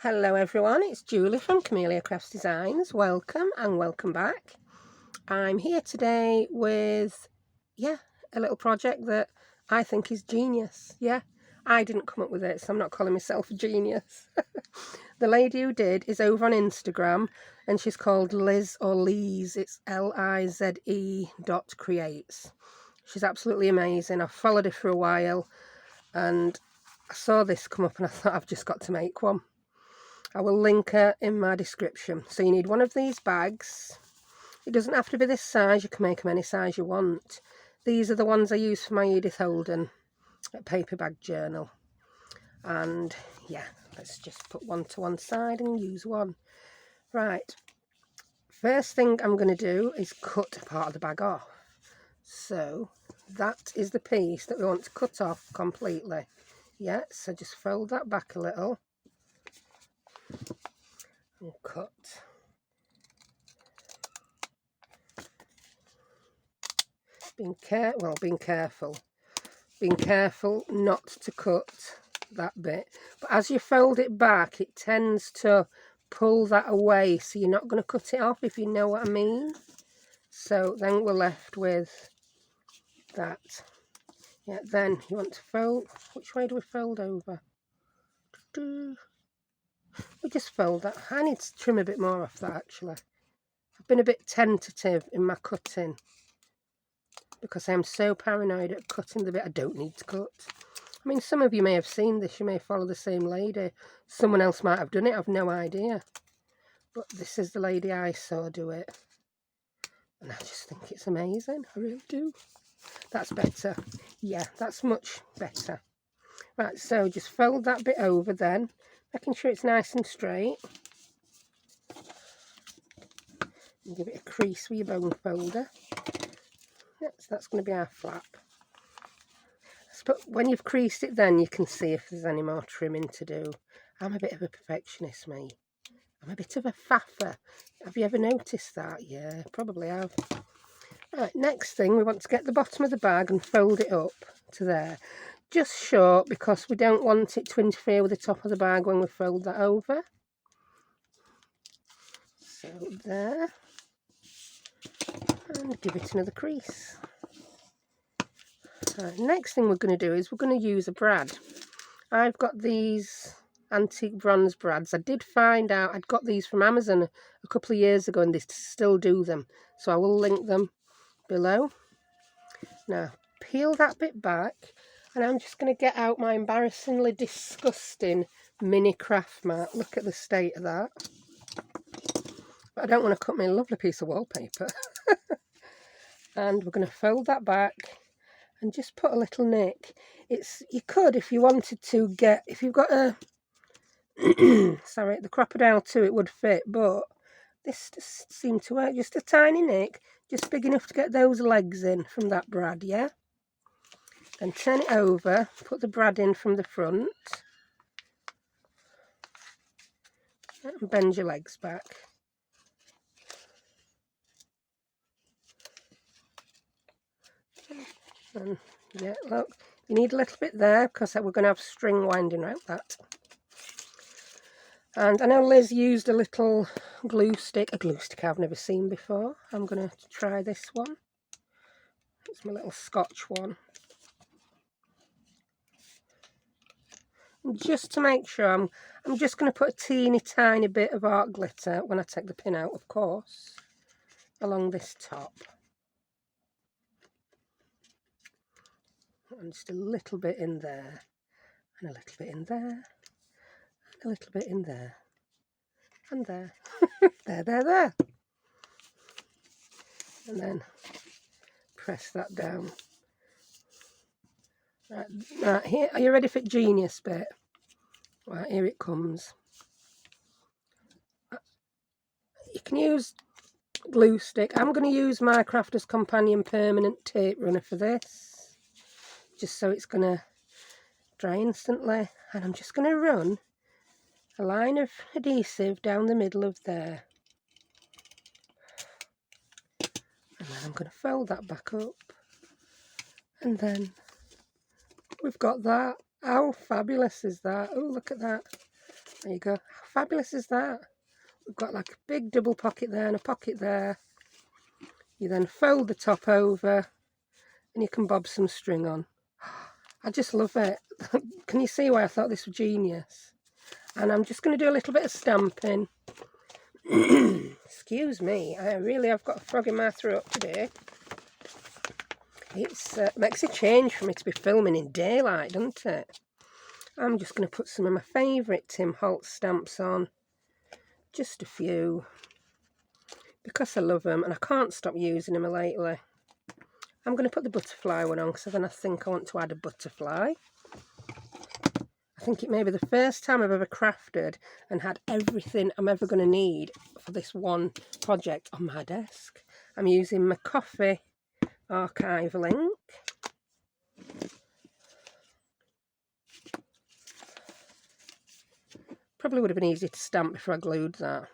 Hello everyone, it's Julie from Camelia Crafts Designs. Welcome and welcome back. I'm here today with, a little project that I think is genius. I didn't come up with it, so I'm not calling myself a genius. The lady who did is over on Instagram and she's called Lize or Lize. It's Lize.creates. She's absolutely amazing. I've followed her for a while and I saw this come up and I thought I've just got to make one. I will link her in my description. So you need one of these bags. It doesn't have to be this size. You can make them any size you want. These are the ones I use for my Edith Holden paper bag journal. And yeah, let's just put one to one side and use one. Right. First thing I'm going to do is cut part of the bag off. So that is the piece that we want to cut off completely. Yeah, so just fold that back a little. And cut. Being careful not to cut that bit. But as you fold it back, it tends to pull that away, so you're not going to cut it off, if you know what I mean. So then we're left with that. Yeah, then you want to fold. Which way do we fold over? We just fold that. I need to trim a bit more off that, actually. I've been a bit tentative in my cutting because I'm so paranoid at cutting the bit I don't need to cut. I mean, some of you may have seen this. You may follow the same lady. Someone else might have done it. I've no idea. But this is the lady I saw do it. And I just think it's amazing. I really do. That's better. Yeah, that's much better. Right, so just fold that bit over then. Making sure it's nice and straight. And give it a crease with your bone folder. Yes, that's going to be our flap. But when you've creased it, then you can see if there's any more trimming to do. I'm a bit of a perfectionist, mate. I'm a bit of a faffer. Have you ever noticed that? Yeah, probably have. Right, next thing, we want to get the bottom of the bag and fold it up to there. Just short, because we don't want it to interfere with the top of the bag when we fold that over. So there. And give it another crease. Right, next thing we're going to do is we're going to use a brad. I've got these antique bronze brads. I did find out I'd got these from Amazon a couple of years ago and they still do them. So I will link them below. Now, peel that bit back and I'm just going to get out my embarrassingly disgusting mini craft mat. Look at the state of that. But I don't want to cut me a lovely piece of wallpaper. And we're going to fold that back and just put a little nick. You could, if you wanted to, if you've got a sorry, the crocodile too, it would fit, but this just seemed to work. Just a tiny nick, just big enough to get those legs in from that brad, yeah? Then turn it over, put the brad in from the front, and bend your legs back. And yeah, look, you need a little bit there because we're going to have string winding around that. And I know Liz used a little glue stick I've never seen before. I'm going to try this one. It's my little Scotch one. And just to make sure, I'm just going to put a teeny tiny bit of art glitter, when I take the pin out, of course, along this top. And just a little bit in there, and a little bit in there, and a little bit in there, and there. there. And then press that down. Right, here, are you ready for genius bit? Right, here it comes. You can use glue stick. I'm going to use my Crafter's Companion permanent tape runner for this, just so it's going to dry instantly. And I'm just going to run a line of adhesive down the middle of there. And then I'm going to fold that back up. And then we've got that. How fabulous is that? Oh, look at that. There you go. How fabulous is that? We've got like a big double pocket there and a pocket there. You then fold the top over and you can bob some string on. I just love it. Can you see why I thought this was genius? And I'm just going to do a little bit of stamping. Excuse me, I've got a frog in my throat today. It makes a change for me to be filming in daylight, doesn't it? I'm just going to put some of my favourite Tim Holtz stamps on. Just a few. Because I love them and I can't stop using them lately. I'm going to put the butterfly one on because then I think I want to add a butterfly. I think it may be the first time I've ever crafted and had everything I'm ever going to need for this one project on my desk. I'm using my coffee archive link. Probably would have been easier to stamp before I glued that.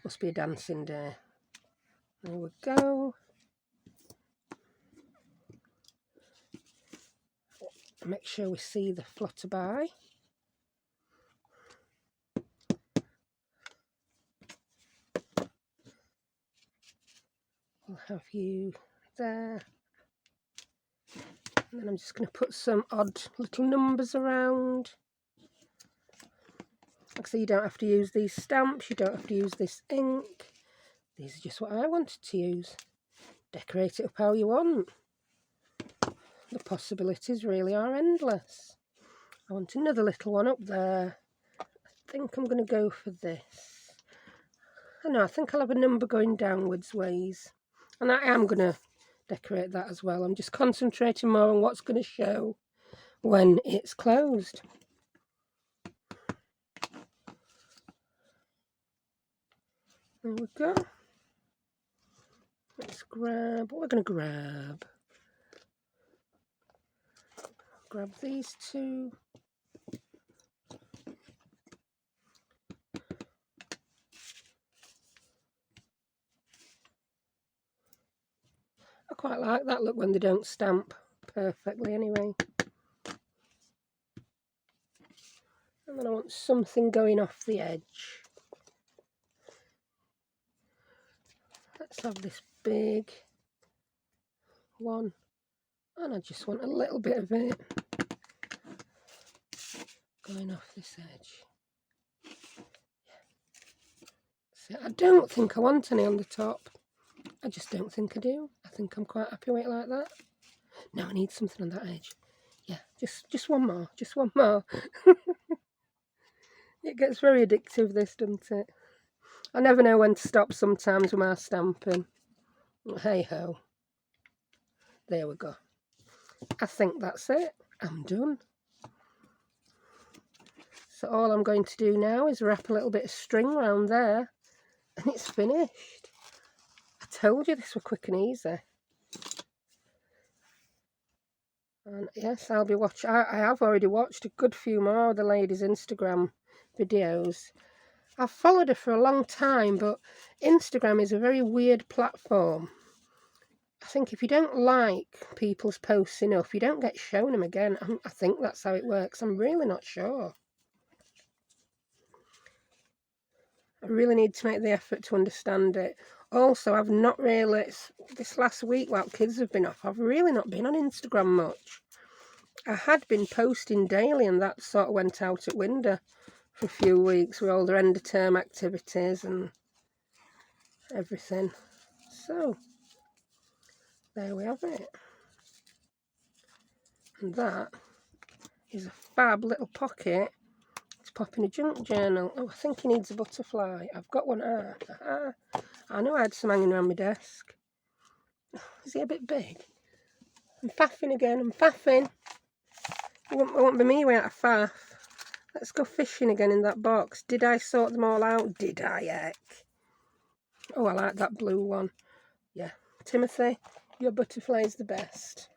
Must be a dancing day. There we go. Make sure we see the flutterby. We'll have you there. And then I'm just going to put some odd little numbers around. Like I say, you don't have to use these stamps, you don't have to use this ink. These are just what I wanted to use. Decorate it up how you want. The possibilities really are endless. I want another little one up there. I think I'm going to go for this. I know, I think I'll have a number going downwards ways. And I am going to decorate that as well. I'm just concentrating more on what's going to show when it's closed. There we go. Let's grab what we're going to grab. Grab these two. I quite like that look when they don't stamp perfectly anyway. And then I want something going off the edge. Let's have this big one. And I just want a little bit of it going off this edge. So I don't think I want any on the top. I just don't think I do. I think I'm quite happy with it like that. Now I need something on that edge. Yeah, just one more. Just one more. It gets very addictive, this, doesn't it? I never know when to stop sometimes with my stamping. Hey ho. There we go. I think that's it. I'm done. So all I'm going to do now is wrap a little bit of string around there and it's finished. I told you this was quick and easy. And yes, I'll be watching. I have already watched a good few more of the lady's Instagram videos. I've followed her for a long time, but Instagram is a very weird platform. I think if you don't like people's posts enough, you don't get shown them again. I think that's how it works. I'm really not sure. I really need to make the effort to understand it. Also, I've not really, this last week while kids have been off, I've really not been on Instagram much. I had been posting daily and that sort of went out at window for a few weeks with all their end of term activities and everything. So, there we have it. And that is a fab little pocket to pop in a junk journal. Oh, I think he needs a butterfly. I've got one. I know I had some hanging around my desk. Is he a bit big? I'm faffing again. I'm faffing. It won't be me without a faff. Let's go fishing again in that box. Did I sort them all out? Did I, heck? Oh, I like that blue one. Yeah. Timothy, your butterfly is the best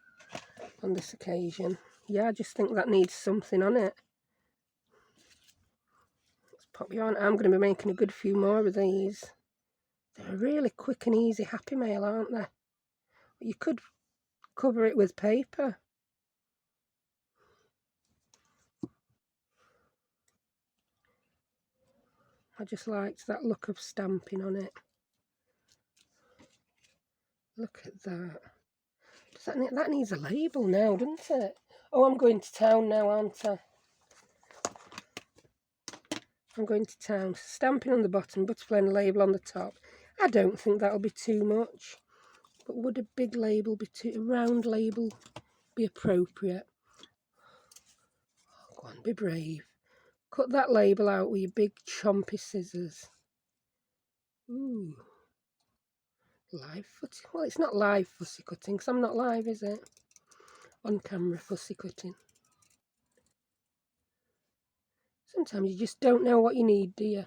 on this occasion. Yeah, I just think that needs something on it. Let's pop you on. I'm going to be making a good few more of these. They're really quick and easy Happy Mail, aren't they? You could cover it with paper. I just liked that look of stamping on it. Look at that. That needs a label now, doesn't it? Oh, I'm going to town now, aren't I? I'm going to town. Stamping on the bottom, butterfly and a label on the top. I don't think that'll be too much. But would a big label be a round label be appropriate? Oh, go on, be brave. Cut that label out with your big chompy scissors. Ooh. Live fussy. Well, it's not live fussy cutting because I'm not live, is it? On camera fussy cutting. Sometimes you just don't know what you need, do you?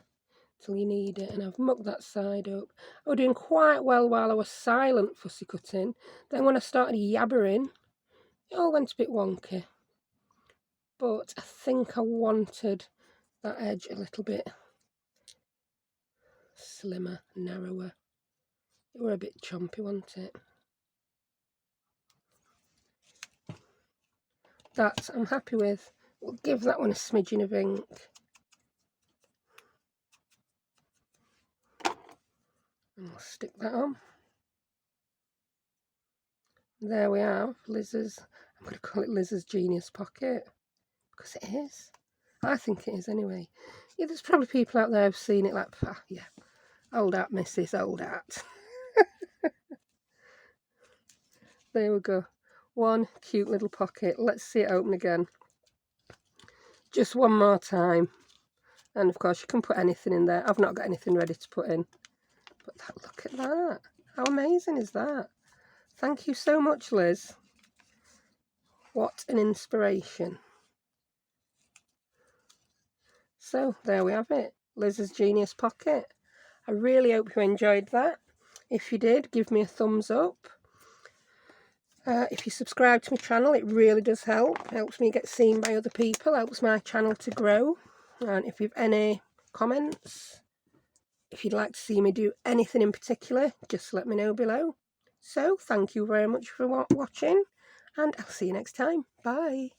Till you need it. And I've mucked that side up. I was doing quite well while I was silent fussy cutting. Then when I started yabbering, it all went a bit wonky. But I think I wanted that edge a little bit slimmer, narrower. It were a bit chompy, wasn't it? That I'm happy with. We'll give that one a smidgen of ink. And we'll stick that on. There we have Lize's, I'm going to call it Lize's Genius Pocket. Because it is. I think it is anyway. Yeah, there's probably people out there who've seen it like, ah, yeah, old hat, missus, old hat. There we go. One cute little pocket. Let's see it open again. Just one more time. And of course you can put anything in there. I've not got anything ready to put in. But look at that. How amazing is that? Thank you so much, Lize. What an inspiration. So there we have it. Lize's Genius Pocket. I really hope you enjoyed that. If you did, give me a thumbs up. If you subscribe to my channel, it really does help. It helps me get seen by other people. Helps my channel to grow. And if you've any comments, if you'd like to see me do anything in particular, just let me know below. So, thank you very much for watching, and I'll see you next time. Bye.